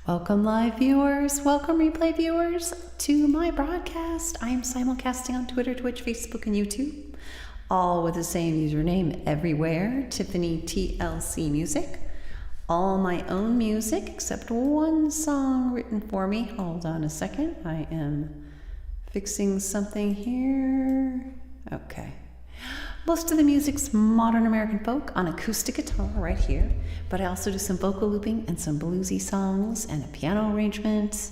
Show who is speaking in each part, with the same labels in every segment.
Speaker 1: Welcome live viewers, welcome replay viewers to my broadcast. I am simulcasting on Twitter, Twitch, Facebook, and YouTube, all with the same username everywhere, Tiffany TLC Music. All my own music except one song written for me. Hold on a second, I am fixing something here. Okay. Most of the music's modern American folk on acoustic guitar right here, but I also do some vocal looping and some bluesy songs and a piano arrangement.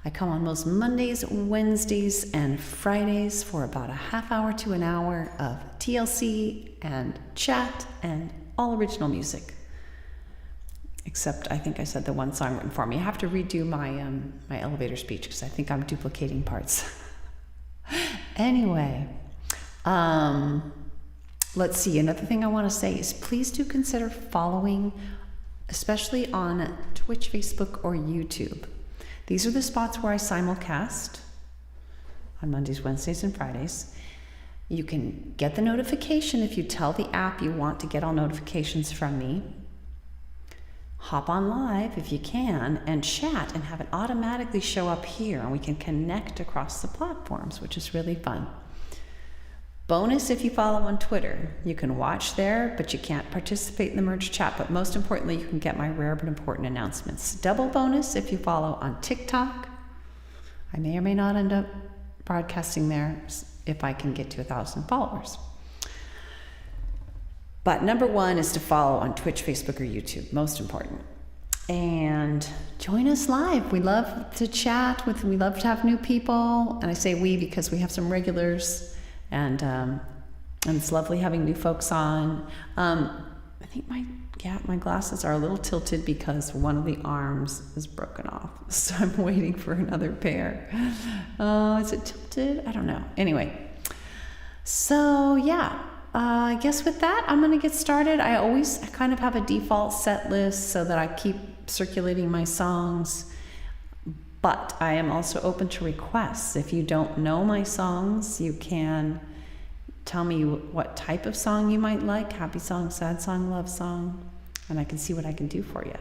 Speaker 1: I come on most Mondays, Wednesdays, and Fridays for about a half hour to an hour of TLC and chat and all original music. Except I think I said the one song written for me. I have to redo my my elevator speech because I think I'm duplicating parts. Anyway. Let's see. Another thing I want to say is please do consider following, especially on Twitch, Facebook, or YouTube. These are the spots where I simulcast on Mondays, Wednesdays, and Fridays. You can get the notification if you tell the app you want to get all notifications from me. Hop on live if you can and chat and have it automatically show up here, and we can connect across the platforms, which is really fun. Bonus if you follow on Twitter. You can watch there, but you can't participate in the merge chat. But most importantly, you can get my rare but important announcements. Double bonus if you follow on TikTok. I may or may not end up broadcasting there if I can get to 1,000 followers. But number one is to follow on Twitch, Facebook, or YouTube. Most important. And join us live. We love to chat with, we love to have new people. And I say we because we have some regulars. And it's lovely having new folks on. I think my glasses are a little tilted because one of the arms is broken off. So I'm waiting for another pair. Is it tilted? I don't know. Anyway, so yeah, I guess with that, I'm gonna get started. I kind of have a default set list so that I keep circulating my songs. But I am also open to requests. If you don't know my songs, you can tell me what type of song you might like, happy song, sad song, love song, and I can see what I can do for you.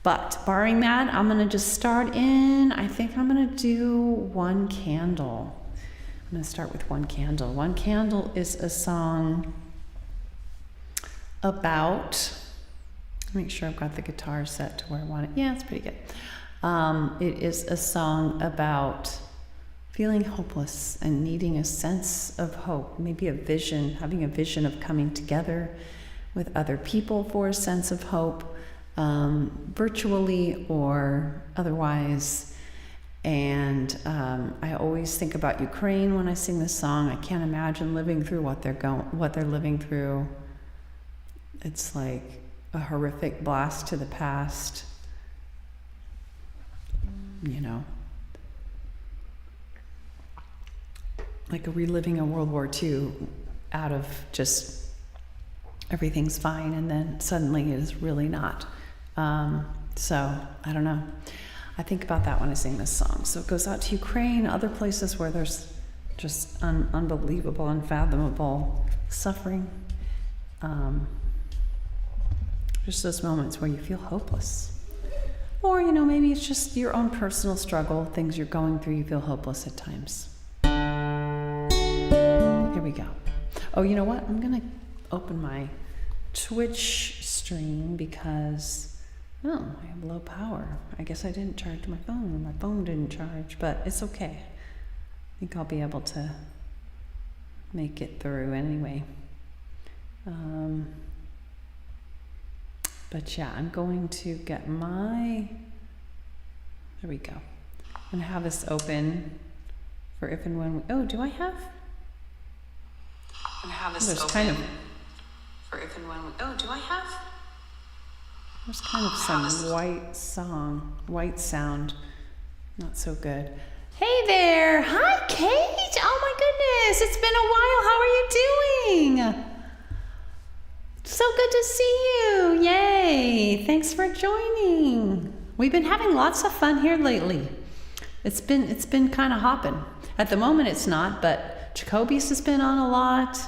Speaker 1: But barring that, I'm gonna just start in, I think I'm gonna do One Candle. I'm gonna start with One Candle. One Candle is a song about, make sure I've got the guitar set to where I want it. Yeah, it's pretty good. It is a song about feeling hopeless and needing a sense of hope, maybe a vision, having a vision of coming together with other people for a sense of hope, virtually or otherwise. And I always think about Ukraine when I sing this song. I can't imagine living through what they're living through. It's like a horrific blast to the past. You know, like a reliving a World War II out of just everything's fine and then suddenly it is really not. So I don't know. I think about that when I sing this song. So it goes out to Ukraine, other places where there's just unbelievable, unfathomable suffering. Just those moments where you feel hopeless. Or, you know, maybe it's just your own personal struggle, things you're going through, you feel hopeless at times. Here we go. Oh, you know what? I'm going to open my Twitch stream because, I have low power. I guess I didn't charge my phone. My phone didn't charge, but it's okay. I think I'll be able to make it through anyway. But yeah, I'm going to get there we go. I'm going to have this open for if and when do I have? I'm going to have this open for if and when do I have? There's kind of some white sound, not so good. Hey there, hi Kate, oh my goodness, it's been a while, how are you doing? So good to see you. Yay. Thanks for joining. We've been having lots of fun here lately. It's been kind of hopping. At the moment it's not, but Jacoby's has been on a lot.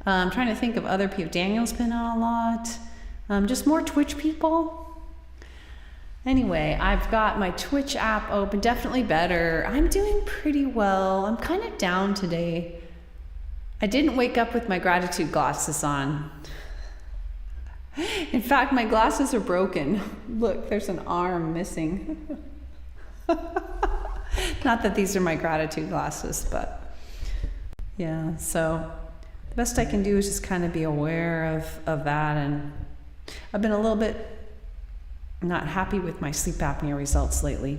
Speaker 1: I'm trying to think of other people. Daniel's been on a lot. Just more Twitch people. Anyway, I've got my Twitch app open, definitely better. I'm doing pretty well. I'm kind of down today. I didn't wake up with my gratitude glasses on. In fact, my glasses are broken. Look, there's an arm missing. Not that these are my gratitude glasses, but yeah, so the best I can do is just kind of be aware of that. And I've been a little bit not happy with my sleep apnea results lately.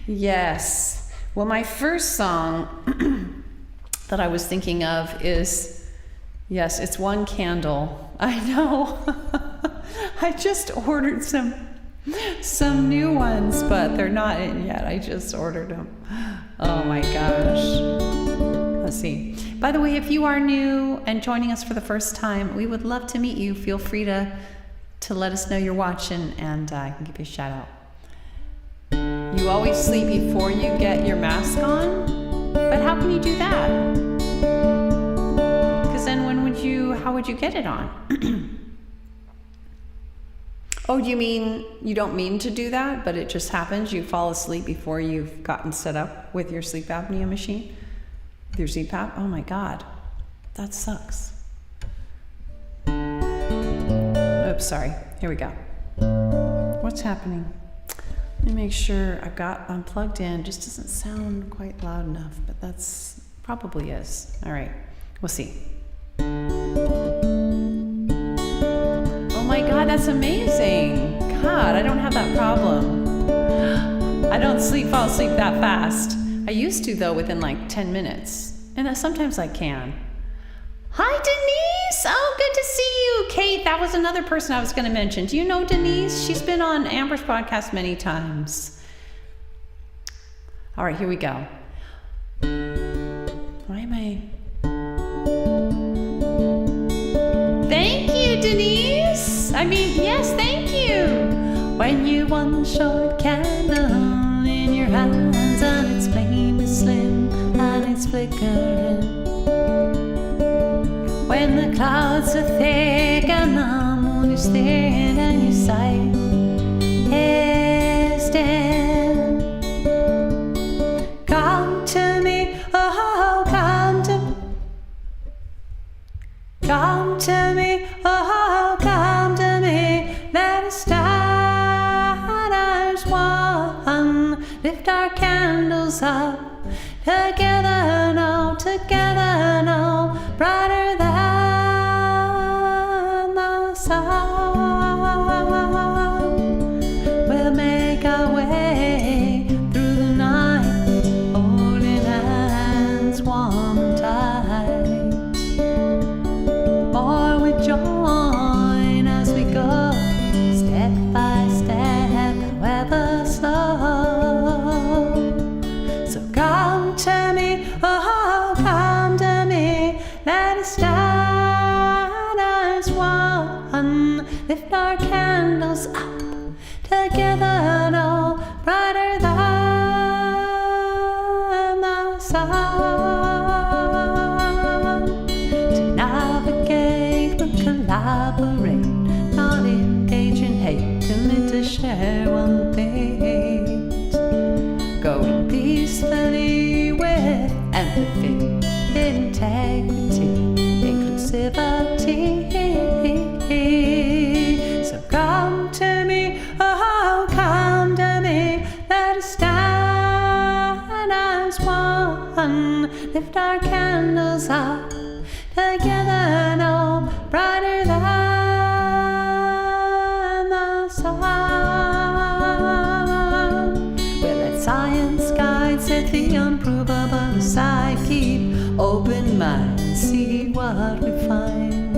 Speaker 1: Yes. Well, my first song that I was thinking of is, yes, it's One Candle. I know. I just ordered some new ones, but they're not in yet. I just ordered them. Oh my gosh. Let's see. By the way, if you are new and joining us for the first time, we would love to meet you. Feel free to let us know you're watching, and I can give you a shout out. You always sleep before you get your mask on, but how can you do that? Because then how would you get it on? Oh, you mean you don't mean to do that, but it just happens? You fall asleep before you've gotten set up with your sleep apnea machine? With your CPAP? Oh my God, that sucks. Oops, sorry. Here we go. What's happening? Let me make sure I'm plugged in. Just doesn't sound quite loud enough, but that's probably is. All right, we'll see. Oh my God, that's amazing. God, I don't have that problem. I don't fall asleep that fast. I used to, though, within like 10 minutes. And sometimes I can. Hi, Denise. Oh, good to see you. Kate, that was another person I was going to mention. Do you know Denise? She's been on Amber's podcast many times. All right, here we go. Why am I... Thank you, Denise. Yes, thank you. When you one short candle in your hands and it's flame is slim and it's flickering. When the clouds are thick and the moon is thin and your sight is dim. Come to me, oh, come to me. Come to me, oh, come to me. Let us start as one. Lift our candles up together now, brighter than the sun. We'll make our way through the night, holding hands warm and tight. Or we join as we go, step by step, however slow. So come to me, oh, come to me. Let us start as one. Lift our candles up together, no brighter than the sun. To navigate, we'll collaborate, not engage in hate, commit to share one fate. Going peacefully with empathy, integrity, inclusivity. So come to me, oh, come to me. Let us stand as one. Lift our candles up together, no brighter than the sun. We'll let science guide, set the unprovable aside. Keep open mind, see what we find.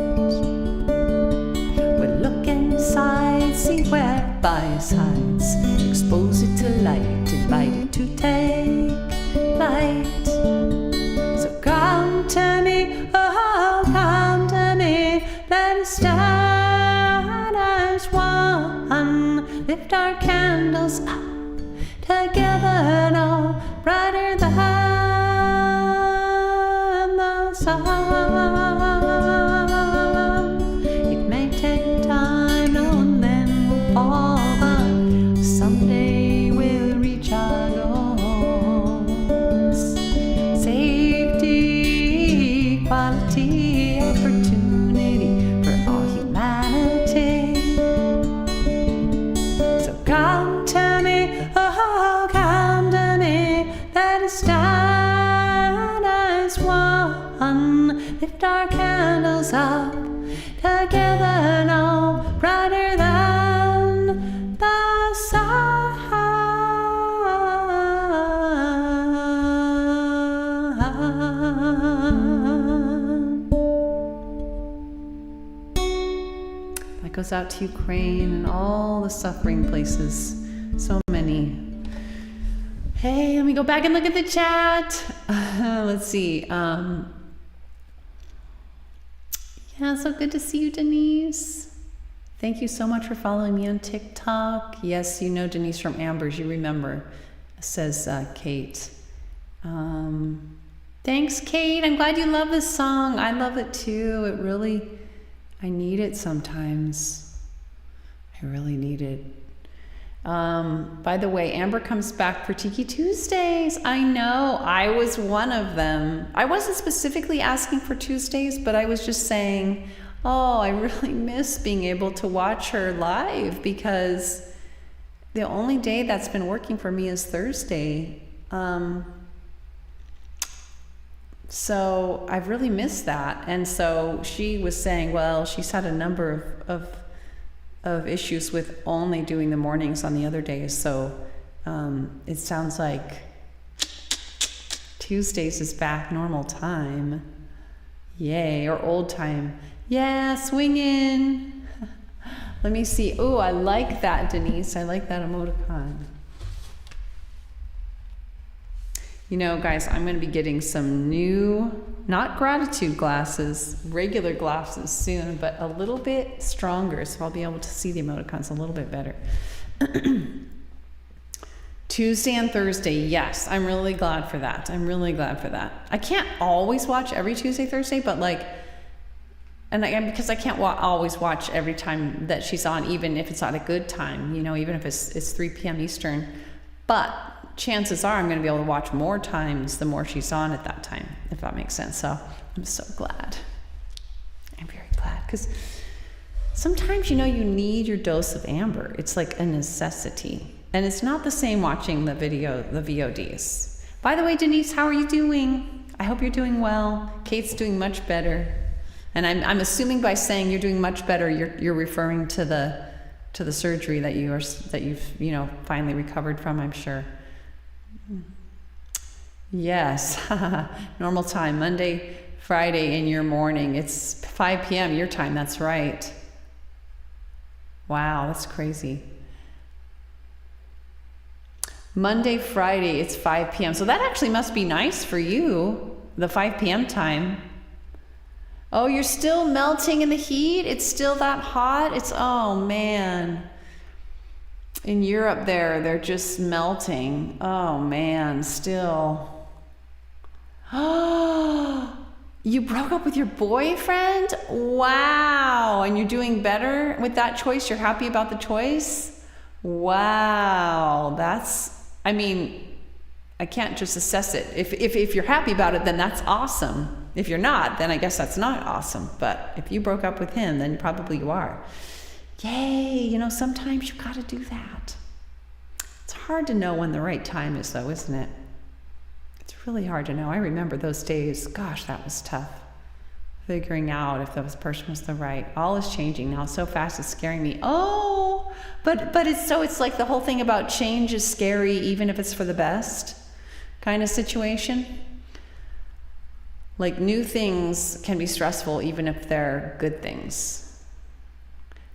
Speaker 1: We'll look inside, see where bias hides. Expose it to light, invite it to take flight. So come to me, oh, come to me. Let us stand as one. Lift our candles up together, no brighter than the sun. It may take time, no, and then us up together no brighter than the sun. That goes out to Ukraine and all the suffering places. So many. Hey, let me go back and look at the chat. Let's see. Yeah, so good to see you, Denise. Thank you so much for following me on TikTok. Yes, you know Denise from Amber's, you remember, says Kate. Thanks, Kate. I'm glad you love this song. I love it too. It really, I need it sometimes. I really need it. By the way, Amber comes back for Tiki Tuesdays. I know, I was one of them. I wasn't specifically asking for Tuesdays, but I was just saying, oh, I really miss being able to watch her live because the only day that's been working for me is Thursday. So I've really missed that. And so she was saying, well, she's had a number of issues with only doing the mornings on the other days. So it sounds like Tuesdays is back normal time. Yay, or old time. Yeah, swinging. Let me see. Oh, I like that, Denise. I like that emoticon. You know, guys, I'm going to be getting some new, not gratitude glasses, regular glasses soon, but a little bit stronger, so I'll be able to see the emoticons a little bit better. Tuesday and Thursday, yes, I'm really glad for that. I'm really glad for that. I can't always watch every Tuesday, Thursday, but like, because I can't always watch every time that she's on, even if it's not a good time, you know, even if it's 3 p.m. Eastern. But chances are I'm going to be able to watch more times the more she's on at that time, if that makes sense. So I'm so glad. I'm very glad because sometimes, you know, you need your dose of Amber. It's like a necessity. And it's not the same watching the VODs. By the way, Denise, how are you doing? I hope you're doing well. Kate's doing much better. And I'm assuming by saying you're doing much better, you're referring to the surgery that you've finally recovered from, I'm sure. Yes, normal time, Monday, Friday in your morning. It's 5 p.m. your time, that's right. Wow, that's crazy. Monday, Friday, it's 5 p.m. So that actually must be nice for you, the 5 p.m. time. Oh, you're still melting in the heat? It's still that hot? Oh man. In Europe they're just melting. Oh man, still. Oh, you broke up with your boyfriend? Wow. And you're doing better with that choice? You're happy about the choice? Wow. I can't just assess it. If you're happy about it, then that's awesome. If you're not, then I guess that's not awesome. But if you broke up with him, then probably you are. Yay, sometimes you gotta do that. It's hard to know when the right time is though, isn't it? It's really hard to know. I remember those days. Gosh, that was tough. Figuring out if this person was the right. All is changing now so fast, it's scaring me. Oh, but it's like the whole thing about change is scary even if it's for the best kind of situation. Like new things can be stressful even if they're good things.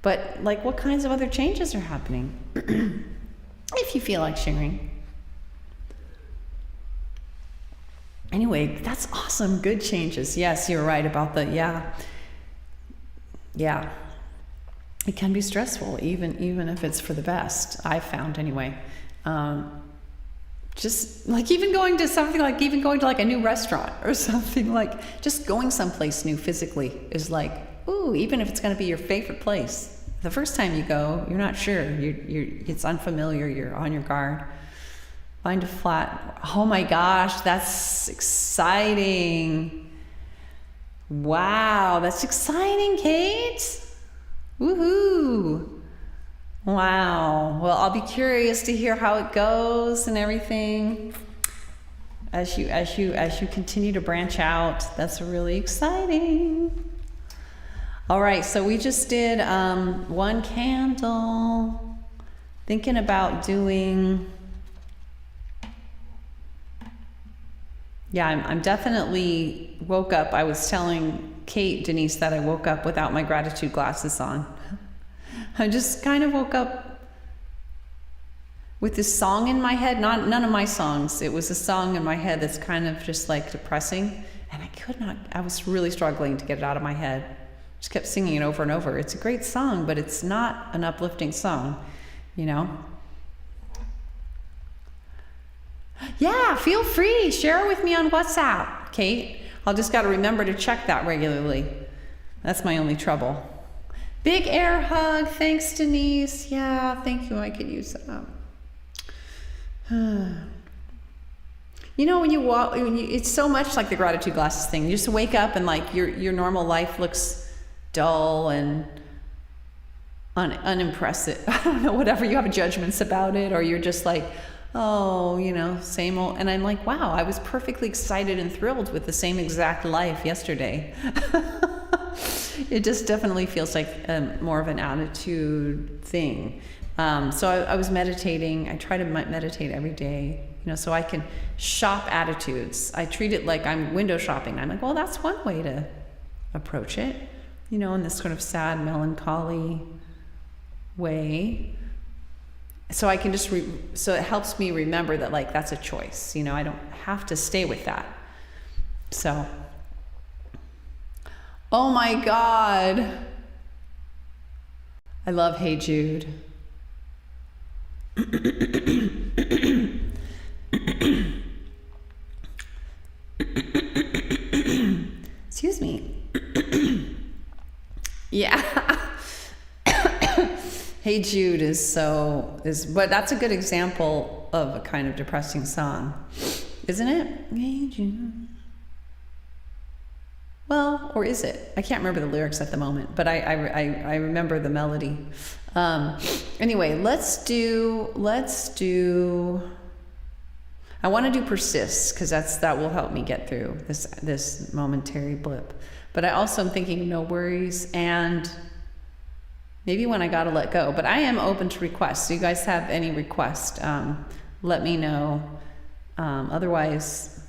Speaker 1: But like what kinds of other changes are happening? If you feel like sharing. Anyway, that's awesome. Good changes. Yes, you're right about the, yeah. It can be stressful even if it's for the best, I've found anyway. Just like even going to like a new restaurant or something, like just going someplace new physically is like, ooh, even if it's going to be your favorite place. The first time you go, you're not sure. It's unfamiliar. You're on your guard. Find a flat. Oh my gosh, that's exciting. Wow, that's exciting, Kate. Woohoo. Wow. Well, I'll be curious to hear how it goes and everything as you continue to branch out. That's really exciting. All right, so we just did one candle. Thinking about doing, yeah, I'm definitely woke up. I was telling Denise, that I woke up without my gratitude glasses on. I just kind of woke up with this song in my head, none of my songs. It was a song in my head that's kind of just like depressing, and I was really struggling to get it out of my head. Just kept singing it over and over. It's a great song, but it's not an uplifting song, you know? Yeah, feel free. Share it with me on WhatsApp, Kate. I'll just got to remember to check that regularly. That's my only trouble. Big air hug. Thanks, Denise. Yeah, thank you. I could use that. You know, when you walk, it's so much like the gratitude glasses thing. You just wake up and like your normal life looks dull and unimpressive. I don't know, whatever. You have judgments about it, or you're just like, oh, you know, same old. And I'm like, wow, I was perfectly excited and thrilled with the same exact life yesterday. It just definitely feels like more of an attitude thing. So I was meditating. I try to meditate every day, you know, so I can shop attitudes. I treat it like I'm window shopping. I'm like, well, that's one way to approach it, you know, in this sort of sad, melancholy way. So I can just, so it helps me remember that, like, that's a choice, you know, I don't have to stay with that. So, oh my God. I love Hey Jude. Excuse me. Yeah. Hey Jude but that's a good example of a kind of depressing song, isn't it? Hey Jude. Well, or is it? I can't remember the lyrics at the moment, but I remember the melody. Anyway, let's do. I want to do Persist, because that will help me get through this momentary blip. But I also am thinking No Worries and maybe When I Gotta Let Go. But I am open to requests. So you guys have any request, let me know. Otherwise,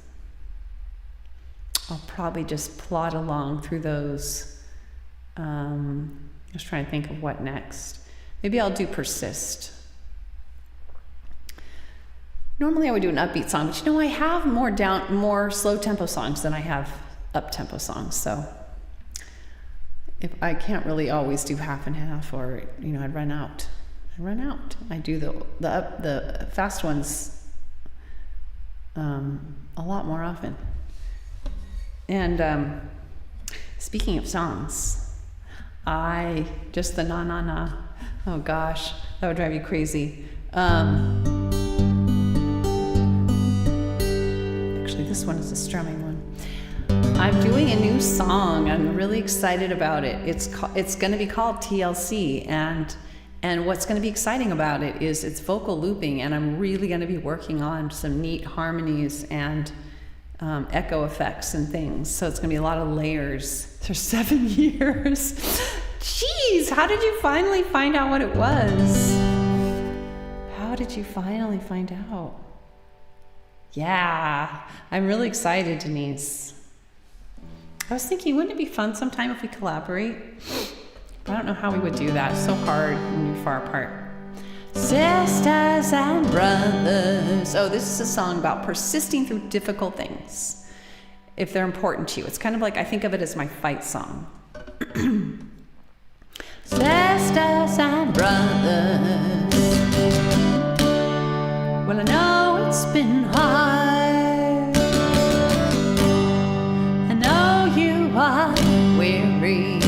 Speaker 1: I'll probably just plod along through those. Just trying to think of what next. Maybe I'll do Persist. Normally I would do an upbeat song, but you know, I have more slow tempo songs than I have up tempo songs. So if I can't really always do half and half, or, you know, I'd run out. I do the fast ones a lot more often. And speaking of songs, just the na na na. Oh gosh, that would drive you crazy. Actually, this one is a strumming one. I'm doing a new song. I'm really excited about it. It's going to be called TLC, and what's going to be exciting about it is it's vocal looping, and I'm really going to be working on some neat harmonies and echo effects and things. So it's going to be a lot of layers. For 7 years. Jeez, how did you finally find out what it was? How did you finally find out? Yeah, I'm really excited, Denise. I was thinking, wouldn't it be fun sometime if we collaborate? But I don't know how we would do that. It's so hard when you're far apart. Sisters and brothers. Oh, this is a song about persisting through difficult things, if they're important to you. It's kind of like, I think of it as my fight song. Sisters and brothers. Well, I know it's been hard. I know you are weary,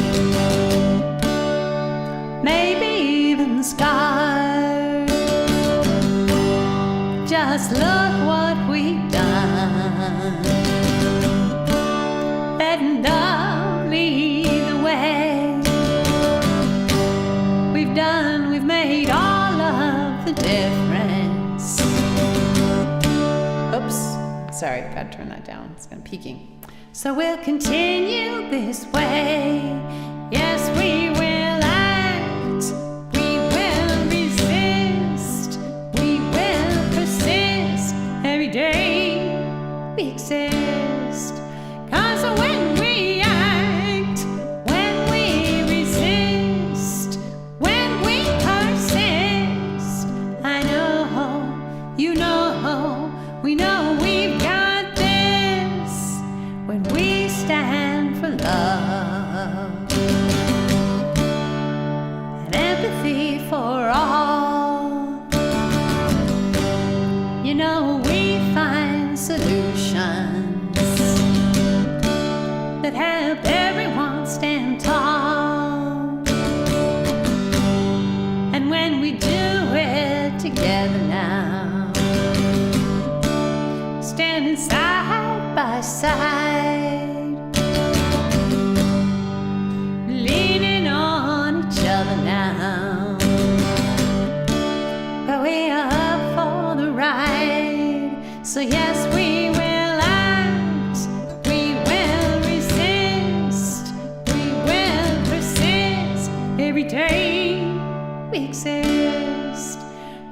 Speaker 1: maybe even scarred. Just look what we've done. Letting love lead the way. We've made all of the difference. Oops, sorry, gotta turn that down. It's kind of peaking. So we'll continue this way, Yes, we will act, we will resist, we will persist. Every day we exist. 'Cause when we act, when we resist, when we persist, I know, you know, we know we've got this. When we stand for love and empathy for all, you know we find solutions that help everyone stand tall. And when we do it together now, standing side by side, leaning on each other now, but we are up for the ride. So yes, we will act, we will resist, we will persist. Every day we exist.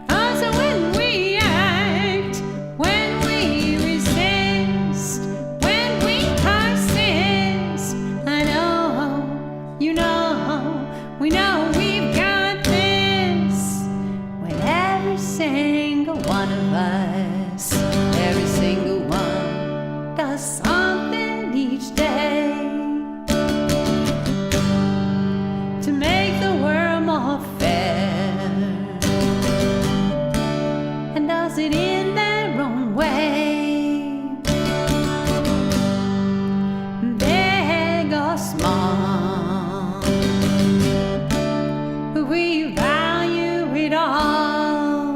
Speaker 1: 'Cause when we act, when we resist, when we persist, I know, you know, we know we've got this. When every single one of us, every single one, does something each day to make the world more fair, and does it in their own way, big or small, we value it all.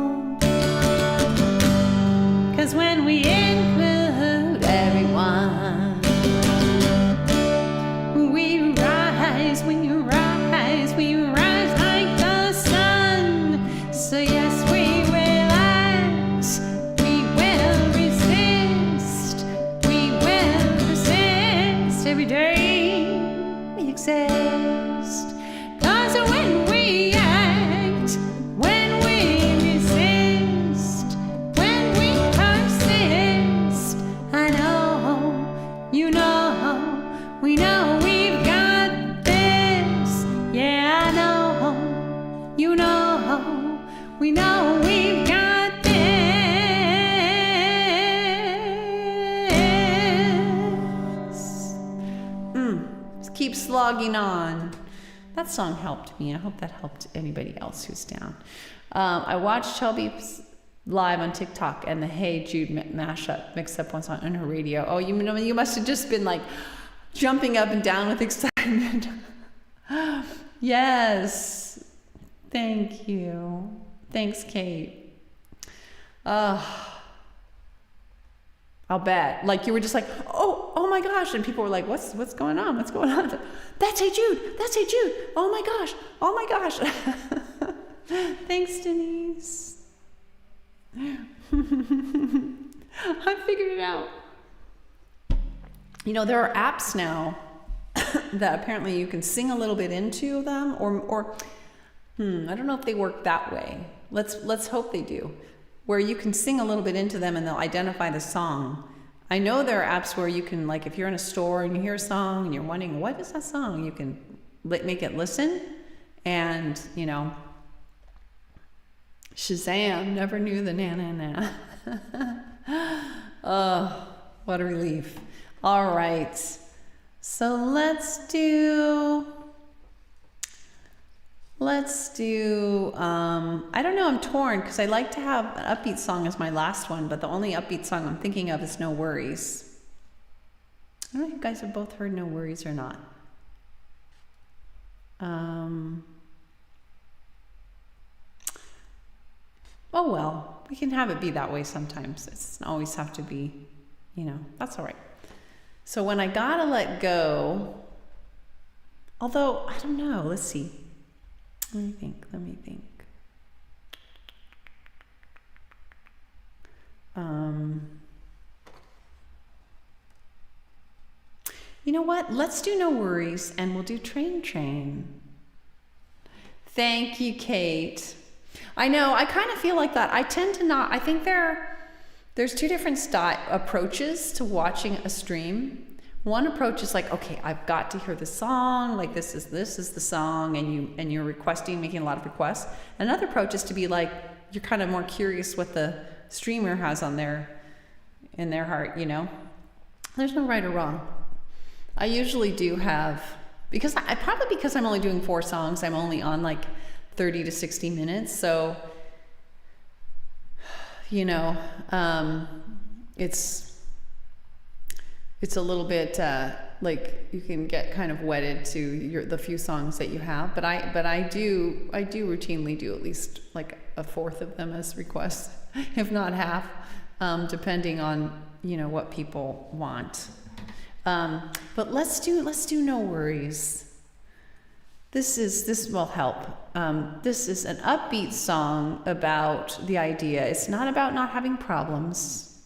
Speaker 1: 'Cause when we include everyone, we rise, we rise, we rise like the sun. So yes, we will act, we will resist, we will persist. Every day we exist. 'Cause when we act, when we resist, when we persist, I know, you know, we know we've got this. Yeah, I know, you know, we know we've got this. Just keep slogging on. That song helped me. I hope that helped anybody else who's down. I watched Shelby's live on TikTok and the Hey Jude mashup mixed up once on her radio. Oh, you know, you must have just been like jumping up and down with excitement. Yes. Thank you. Thanks, Kate. I'll bet. Like you were just like, oh my gosh. And people were like, what's going on? What's going on? That's Hey Jude. That's Hey Jude. Oh my gosh. Oh my gosh. Thanks, Denise. I figured it out. You know, there are apps now that apparently you can sing a little bit into them, or I don't know if they work that way. Let's hope they do, where you can sing a little bit into them and they'll identify the song. I know there are apps where you can, like, if you're in a store and you hear a song and you're wondering what is that song, you can make it listen, and you know, Shazam, never knew the na. Oh, what a relief. All right, so let's do, I don't know, I'm torn because I like to have an upbeat song as my last one, but the only upbeat song I'm thinking of is No Worries. I don't know if you guys have both heard No Worries or not. Oh well, we can have it be that way sometimes. It doesn't always have to be, you know, that's all right. So When I Gotta Let Go, although, I don't know, let's see. Let me think. You know what? Let's do No Worries, and we'll do Train Train. Thank you, Kate. I know, I kind of feel like that. I tend to not, I think there's two different approaches to watching a stream. One approach is like, okay, I've got to hear the song, like this is the song, and you're requesting, making a lot of requests. Another approach is to be like, you're kind of more curious what the streamer has in their heart, you know? There's no right or wrong. I usually do have, because I'm only doing 4 songs, I'm only on like 30 to 60 minutes. So, you know, it's a little bit like you can get kind of wedded to the few songs that you have. But I do routinely do at least like a fourth of them as requests, if not half, depending on, you know, what people want. But let's do No Worries. This will help. This is an upbeat song about the idea. It's not about not having problems.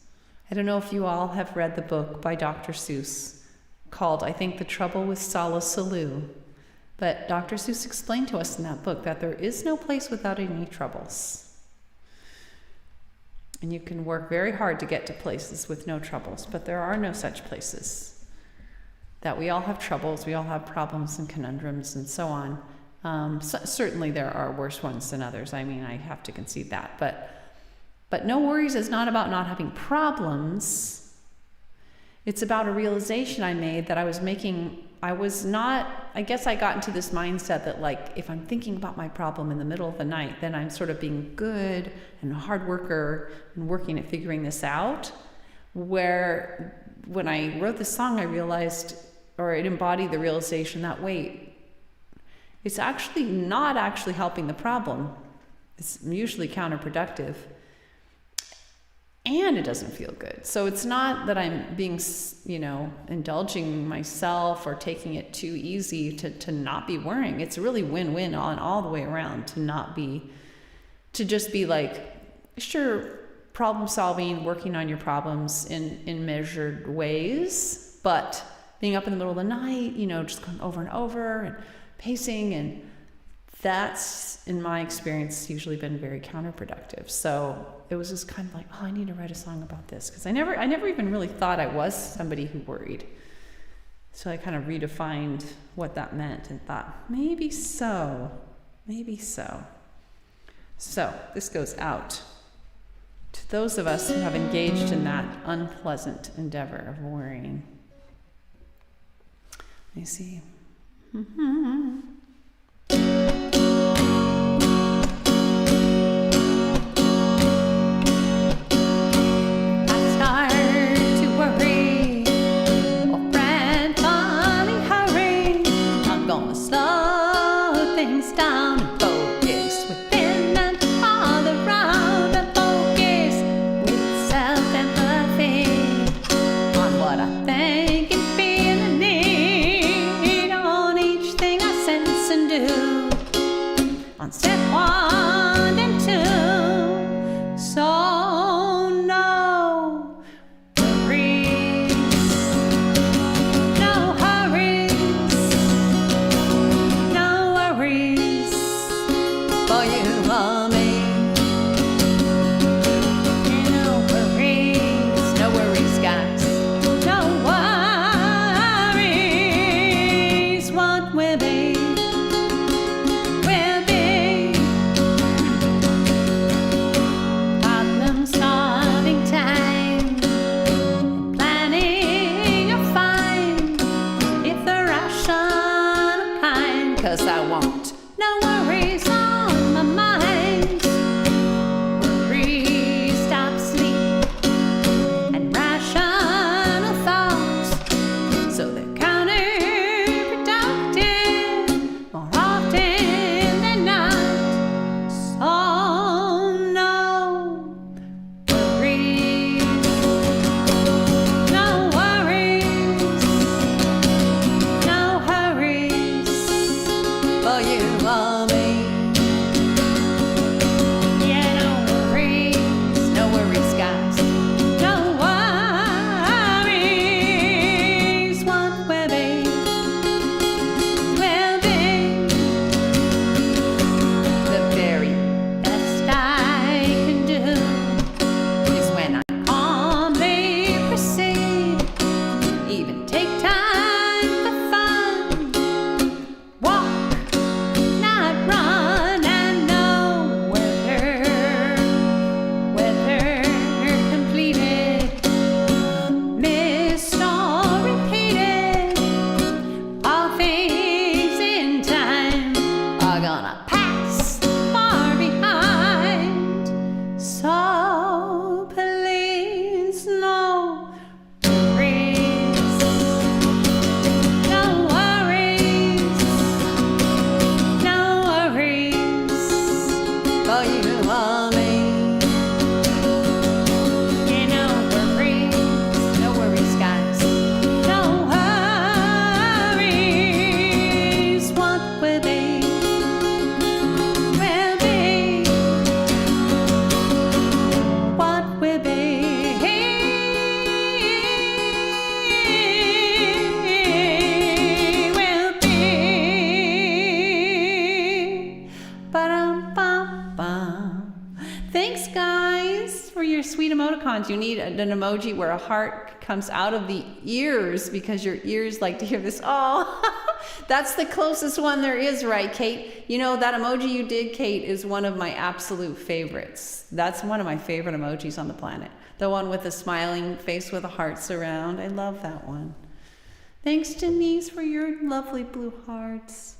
Speaker 1: I don't know if you all have read the book by Dr. Seuss called, I think, The Trouble with Sala Salou. But Dr. Seuss explained to us in that book that there is no place without any troubles. And you can work very hard to get to places with no troubles, but there are no such places. That we all have troubles, we all have problems and conundrums and so on. Certainly there are worse ones than others. I mean, I have to concede that. But No Worries is not about not having problems. It's about a realization I made that I guess I got into this mindset that, like, if I'm thinking about my problem in the middle of the night, then I'm sort of being good and a hard worker and working at figuring this out. Where when I wrote this song, I realized, or it embodied the realization that, wait, it's actually not actually helping the problem. It's usually counterproductive. And it doesn't feel good. So it's not that I'm being, you know, indulging myself or taking it too easy to not be worrying. It's really win-win on all the way around to just be like, sure, problem solving, working on your problems in measured ways, but being up in the middle of the night, you know, just going over and over and pacing, and that's, in my experience, usually been very counterproductive. So it was just kind of like, oh, I need to write a song about this, because I never even really thought I was somebody who worried. So I kind of redefined what that meant and thought, maybe so. So this goes out to those of us who have engaged in that unpleasant endeavor of worrying. Let me see. your sweet emoticons. You need an emoji where a heart comes out of the ears because your ears like to hear this. Oh, that's the closest one there is, right, Kate? You know, that emoji you did, Kate, is one of my absolute favorites. That's one of my favorite emojis on the planet. The one with the smiling face with the hearts around. I love that one. Thanks, Denise, for your lovely blue hearts.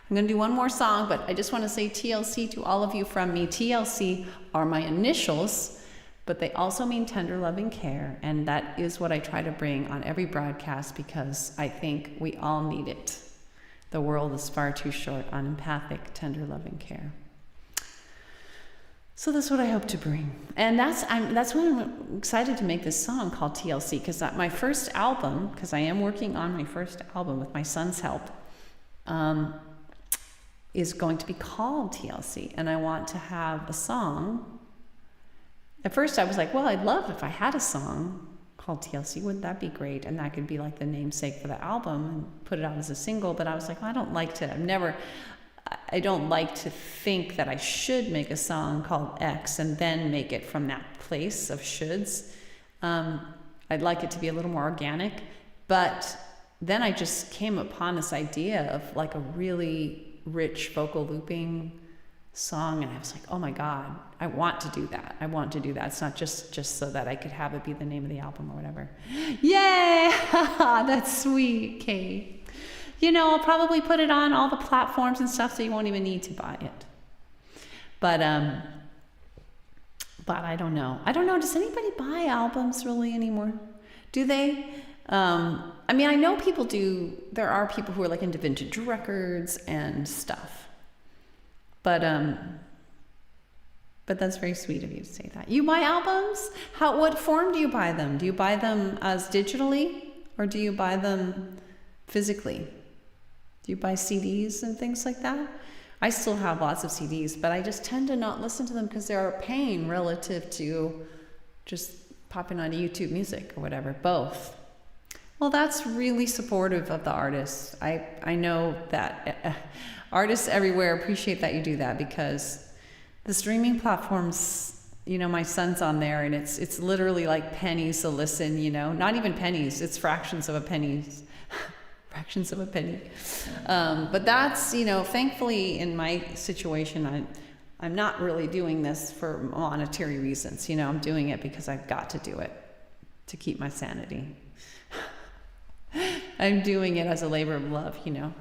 Speaker 1: I'm going to do one more song, but I just want to say TLC to all of you from me. TLC are my initials, but they also mean tender, loving care. And that is what I try to bring on every broadcast because I think we all need it. The world is far too short on empathic, tender, loving care. So that's what I hope to bring. And that's why I'm excited to make this song called TLC, because my first album, because I am working on my first album with my son's help, is going to be called TLC, and I want to have a song. At first I was like, well, I'd love if I had a song called TLC, wouldn't that be great? And that could be like the namesake for the album and put it out as a single, but I was like, well, I don't like to think that I should make a song called X and then make it from that place of shoulds. I'd like it to be a little more organic, but then I just came upon this idea of like a really rich vocal looping song, and I was like, oh my God, I want to do that. It's not just so that I could have it be the name of the album or whatever. Yay! That's sweet, Kate. You know, I'll probably put it on all the platforms and stuff so you won't even need to buy it. But I don't know. Does anybody buy albums really anymore? Do they? I mean, I know people do. There are people who are like into vintage records and stuff. But that's very sweet of you to say that. You buy albums? What form do you buy them? Do you buy them as digitally, or do you buy them physically? Do you buy CDs and things like that? I still have lots of CDs, but I just tend to not listen to them because they're a pain relative to just popping onto YouTube Music or whatever, both. Well, that's really supportive of the artists. I know that artists everywhere appreciate that you do that, because the streaming platforms, you know, my son's on there and it's literally like pennies a listen, you know, not even pennies, it's fractions of a penny. Fractions of a penny. But that's, you know, thankfully in my situation, I'm not really doing this for monetary reasons. You know, I'm doing it because I've got to do it to keep my sanity. I'm doing it as a labor of love, you know.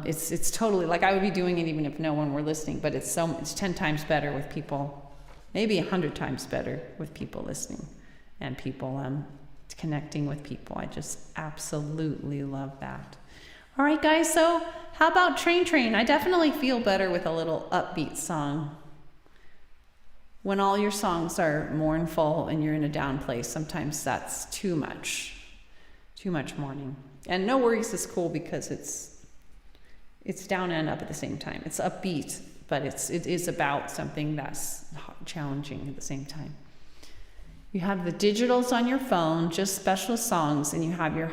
Speaker 1: It's totally like I would be doing it even if no one were listening, but it's 10 times better with people, maybe 100 times better with people listening and people connecting with people. I just absolutely love that. All right, guys, so how about Train Train? I definitely feel better with a little upbeat song. When all your songs are mournful and you're in a down place, sometimes that's too much mourning. And No Worries is cool because it's down and up at the same time. It's upbeat, but it is about something that's challenging at the same time. You have the digitals on your phone, just special songs, and you have your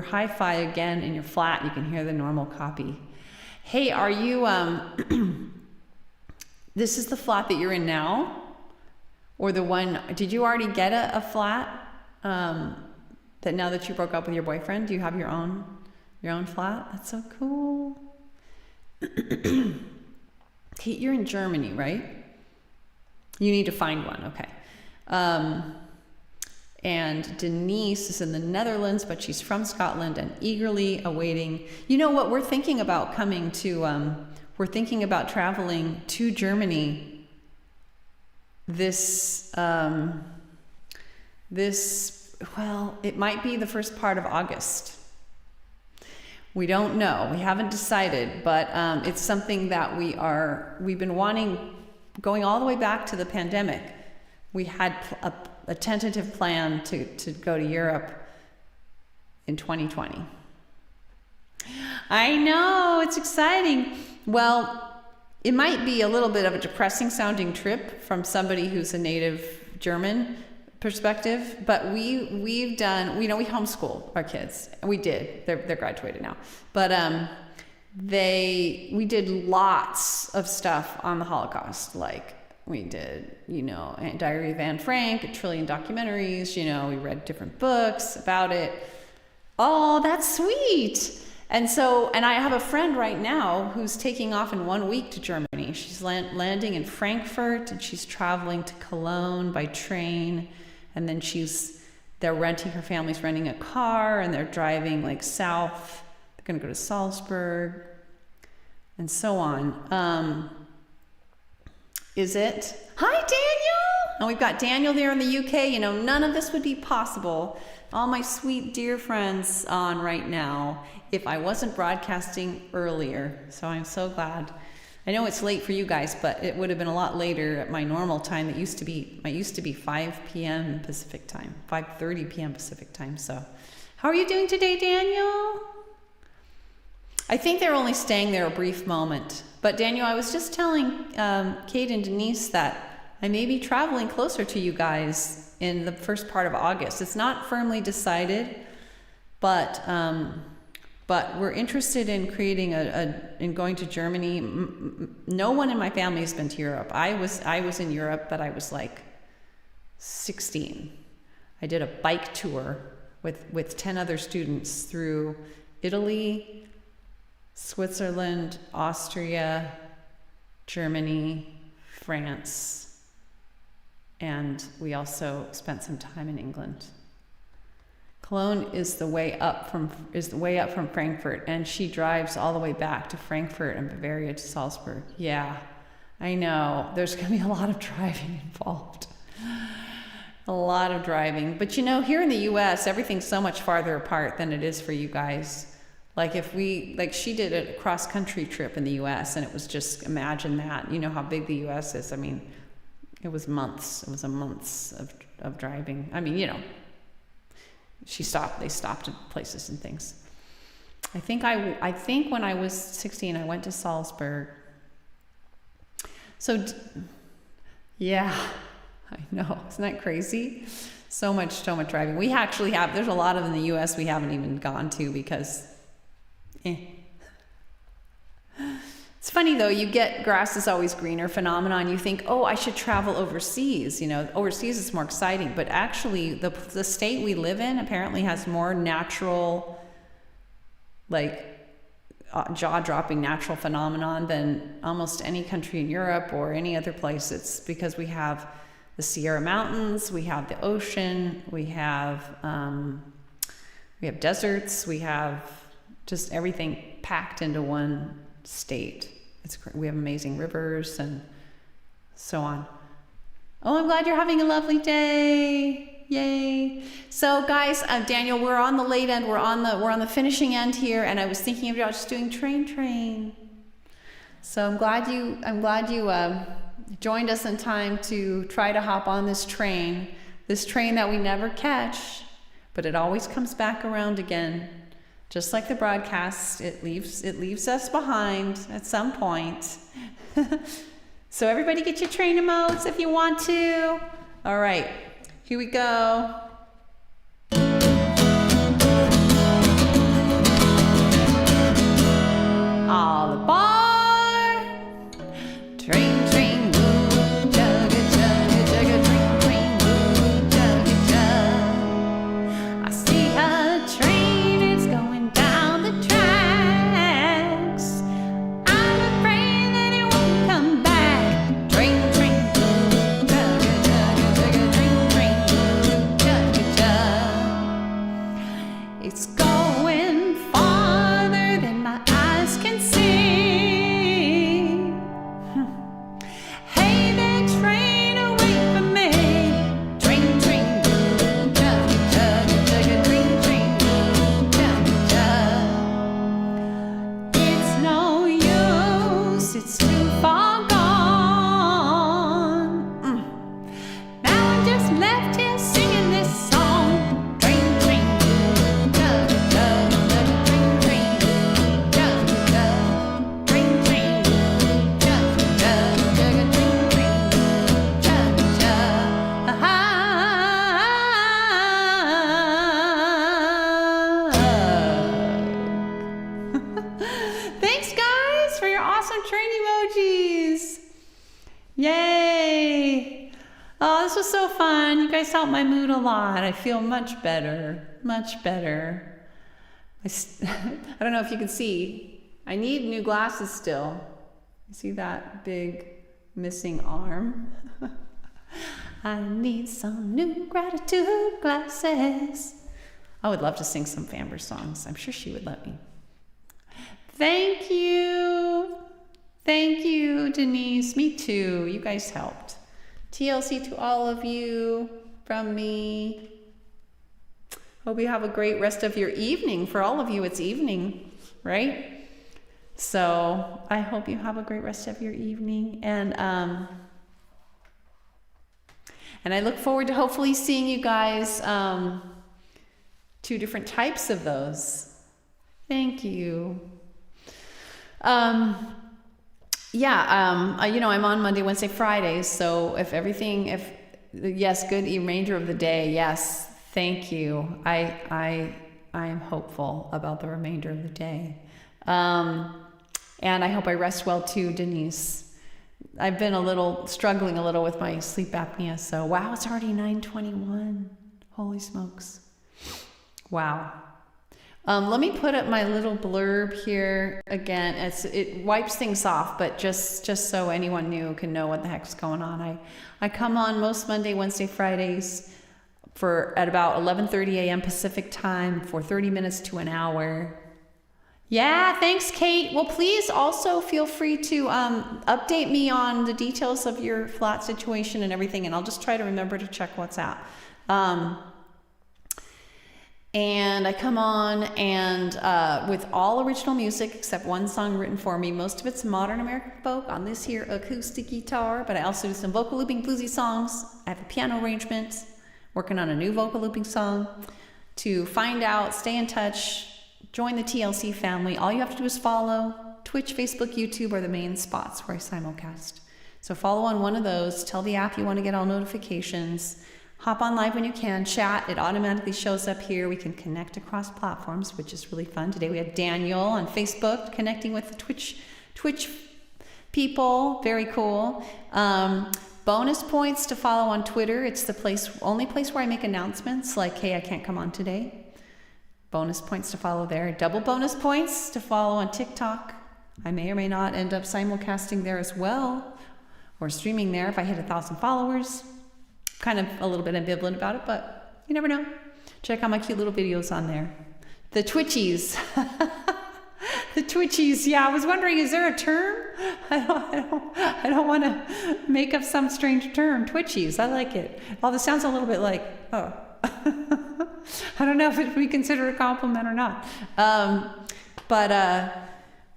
Speaker 1: hi-fi again and your flat. You can hear the normal copy. Hey, are you this is the flat that you're in now, or the one? Did you already get a flat? That now that you broke up with your boyfriend, do you have your own flat? That's so cool. Kate, you're in Germany, right? You need to find one, okay. And Denise is in the Netherlands, but she's from Scotland and eagerly awaiting. You know what? We're thinking about traveling to Germany well, it might be the first part of August. We don't know. We haven't decided, but it's something that we've been wanting, going all the way back to the pandemic. We had a tentative plan to go to Europe in 2020. I know, it's exciting. Well, it might be a little bit of a depressing sounding trip from somebody who's a native German perspective, but we homeschool our kids. We did. They're graduated now. But we did lots of stuff on the Holocaust, like we did, Diary of Anne Frank, a trillion documentaries, we read different books about it. Oh, that's sweet. And I have a friend right now who's taking off in 1 week to Germany. She's landing in Frankfurt, and she's traveling to Cologne by train. And then her family's renting a car, and they're driving like south. They're going to go to Salzburg and so on. Hi, Daniel! And we've got Daniel there in the UK. None of this would be possible. All my sweet, dear friends on right now if I wasn't broadcasting earlier. So I'm so glad. I know it's late for you guys, but it would have been a lot later at my normal time. It used to be 5 p.m. Pacific time, 5:30 p.m. Pacific time. So how are you doing today, Daniel? I think they're only staying there a brief moment. But Daniel, I was just telling Kate and Denise that I may be traveling closer to you guys in the first part of August. It's not firmly decided, but we're interested in creating in going to Germany. No one in my family has been to Europe. I was in Europe, but I was like 16. I did a bike tour with 10 other students through Italy, Switzerland, Austria, Germany, France, and we also spent some time in England. Cologne is the way up from Frankfurt, and she drives all the way back to Frankfurt and Bavaria to Salzburg. Yeah, I know. There's going to be a lot of driving involved. A lot of driving. But here in the US, everything's so much farther apart than it is for you guys. She did a cross-country trip in the US, and it was just, imagine that. You know how big the US is. I mean, it was months. It was a months of driving. I mean, they stopped at places and things. I think when I was 16, I went to Salzburg. So, yeah, I know. Isn't that crazy? So much driving. We actually there's a lot of in the US we haven't even gone to because, It's funny though, you get grass is always greener phenomenon. You think, oh, I should travel overseas. Overseas is more exciting. But actually, the state we live in apparently has more natural, jaw-dropping natural phenomenon than almost any country in Europe or any other place. It's because we have the Sierra Mountains, we have the ocean, we have deserts, we have just everything packed into one state. We have amazing rivers and so on. Oh, I'm glad you're having a lovely day. Yay. So guys, Daniel, we're on the late end. We're on the finishing end here, and I was thinking about just doing train. So I'm glad you joined us in time to try to hop on this train that we never catch, but it always comes back around again. Just like the broadcast, it leaves us behind at some point. So everybody get your train emotes if you want to. All right, here we go. All aboard! Train, move, chugga, chugga, chugga, train, move, chugga, chugga. I see a train, it's going down the tracks. I'm afraid that it won't come back. Train, move, chugga, chugga, chugga, train, move, chugga, chugga. It's going farther than my eyes can see. Hey there, train, wait for me. Train, move, chugga, chugga, chugga, train, move, chugga, chugga. It's no use, it's too far gone. Now I'm just left here singing this song. Train, move, chugga, chugga, chugga, train, move, chugga, chugga. Train, move, chugga, chugga, chugga, train, move, chugga, chugga. Thanks, guys, for your awesome train emojis. Yay! Oh, this was so fun. You guys helped my mood a lot. I feel much better. Much better. I don't know if you can see. I need new glasses still. You see that big missing arm? I need some new gratitude glasses. I would love to sing some Famber songs. I'm sure she would let me. Thank you. Thank you, Denise. Me too. You guys helped. TLC to all of you from me. Hope you have a great rest of your evening. For all of you, it's evening, right? So I hope you have a great rest of your evening. And I look forward to hopefully seeing you guys, 2 different types of those. Thank you. You know, I'm on Monday, Wednesday, Fridays. So yes, good remainder of the day. Yes. Thank you. I am hopeful about the remainder of the day. And I hope I rest well too, Denise. I've been struggling a little with my sleep apnea. So wow, it's already 9:21. Holy smokes. Wow. Let me put up my little blurb here again. It wipes things off, but just so anyone new can know what the heck's going on. I come on most Monday, Wednesday, Fridays at about 11:30 a.m. Pacific time for 30 minutes to an hour. Yeah, thanks, Kate. Well, please also feel free to update me on the details of your flat situation and everything, and I'll just try to remember to check WhatsApp. And I come on and with all original music except one song written for me. Most of it's modern American folk on this here acoustic guitar, but I also do some vocal looping bluesy songs. I have a piano arrangement, working on a new vocal looping song. To find out, stay in touch, join the TLC family. All you have to do is follow. Twitch, Facebook, YouTube are the main spots where I simulcast. So follow on one of those. Tell the app you want to get all notifications. Hop on live when you can, chat. It automatically shows up here. We can connect across platforms, which is really fun. Today we had Daniel on Facebook connecting with the Twitch people. Very cool. Bonus points to follow on Twitter. It's the only place where I make announcements like, hey, I can't come on today. Bonus points to follow there. Double bonus points to follow on TikTok. I may or may not end up simulcasting there as well, or streaming there if I hit 1,000 followers. Kind of a little bit ambivalent about it, but you never know. Check out my cute little videos on there. The Twitchies. The Twitchies. Yeah, I was wondering, is there a term? I don't want to make up some strange term. Twitchies. I like it. Well, this sounds a little bit like, oh. I don't know if it would be considered a compliment or not. But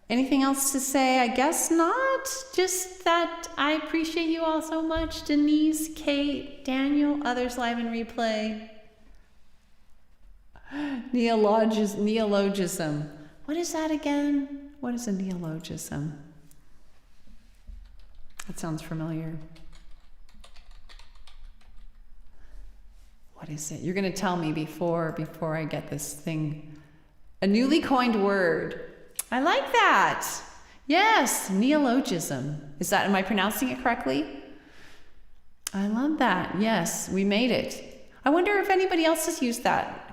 Speaker 1: anything else to say? I guess not. Just that I appreciate you all so much. Denise, Kate, Daniel, others live in replay. Neologism. What is that again? What is a neologism? That sounds familiar. What is it? You're going to tell me before I get this thing. A newly coined word. I like that. Yes, neologism. Am I pronouncing it correctly? I love that. Yes, we made it. I wonder if anybody else has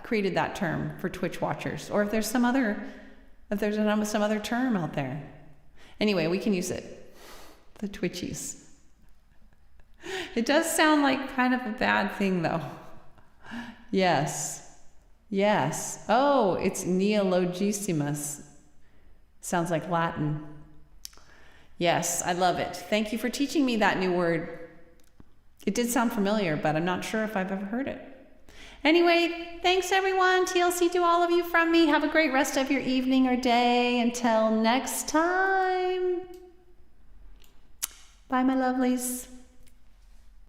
Speaker 1: created that term for Twitch watchers, or if there's some other term out there. Anyway, we can use it. The Twitchies. It does sound like kind of a bad thing though. Yes. Oh, it's neologissimus. Sounds like Latin. Yes, I love it. Thank you for teaching me that new word. It did sound familiar, but I'm not sure if I've ever heard it. Anyway, thanks everyone. TLC to all of you from me. Have a great rest of your evening or day. Until next time. Bye, my lovelies.